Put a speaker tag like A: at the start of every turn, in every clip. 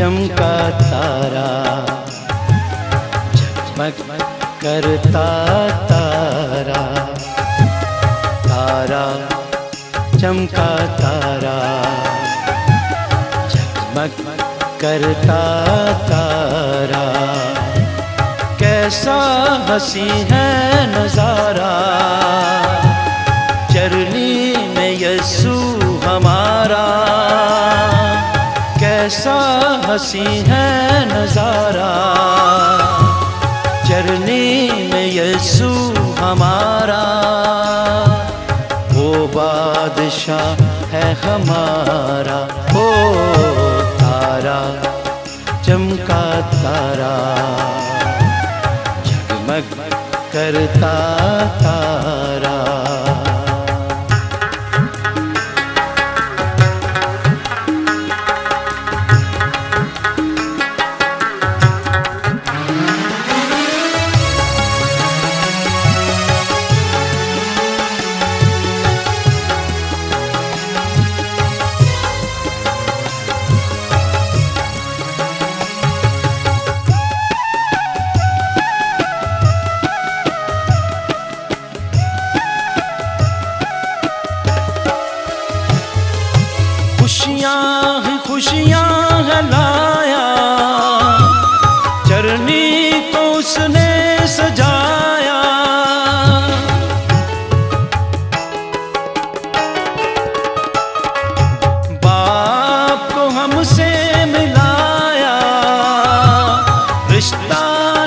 A: चमका तारा झगमग करता तारा, तारा चमका तारा झगमग करता तारा। कैसा हंसी है नजारा चरनी में यीशु हमारा, कैसा हंसी है नजारा चरनी में यीशु हमारा। वो बादशाह है हमारा, ओ तारा चमका तारा झगमग करता तारा। खुशियाँ है लाया चरनी को उसने सजाया। बाप को हमसे मिलाया, रिश्ता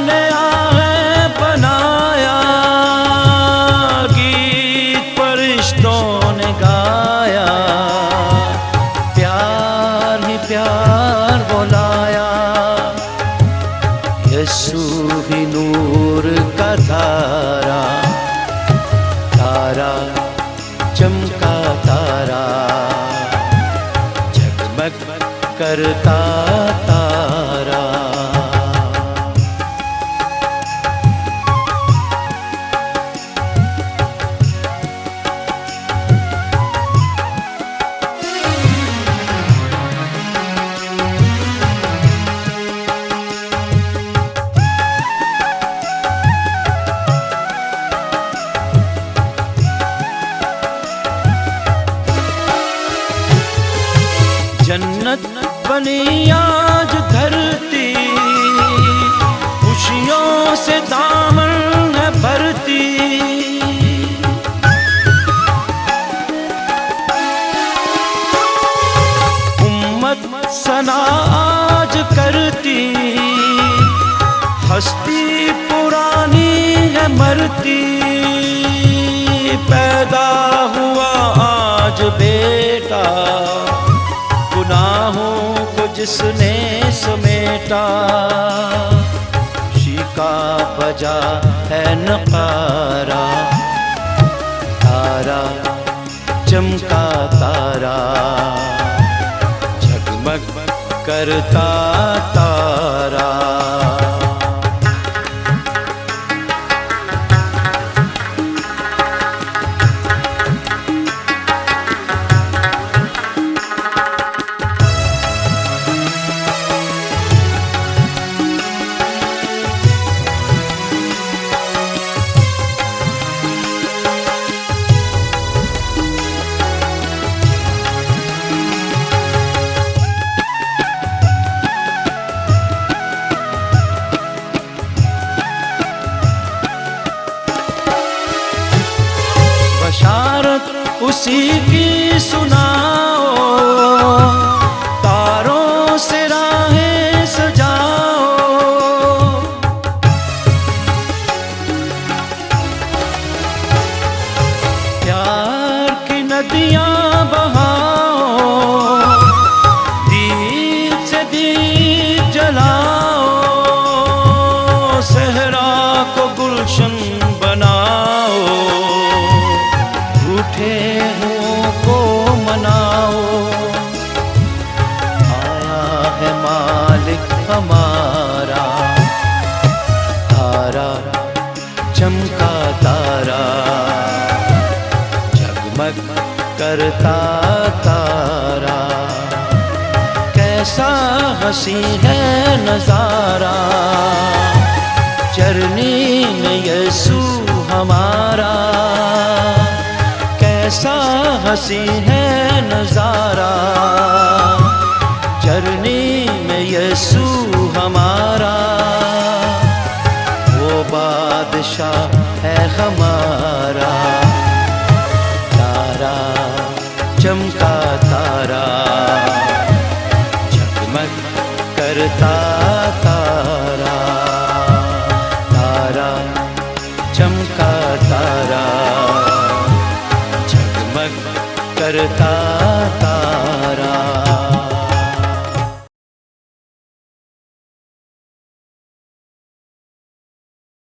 A: नया है बनाया। गीत फरिश्तों ने गाया, प्यार बुलाया। यीशु ही नूर का तारा, तारा चमका तारा झगमग करता तारा। जन्नत बनी आज धरती, खुशियों से दामन है भरती। उम्मत सना आज करती, हस्ती पुरानी है मरती। पैदा हुआ आज बेटा, गुनाहों को जिसने समेटा। शीका बजा है नकारा, तारा चमका तारा झगमग करता तारा। हमारा। तारा चमका तारा, जगमग करता तारा, कैसा हंसी है नजारा। चरनी में यीशु हमारा, कैसा हंसी है नजारा। चरनी में यीशु हमारा, वो बादशाह है हमारा। तारा चमका तारा, जगमग करता तारा। तारा चमका तारा, जगमग करता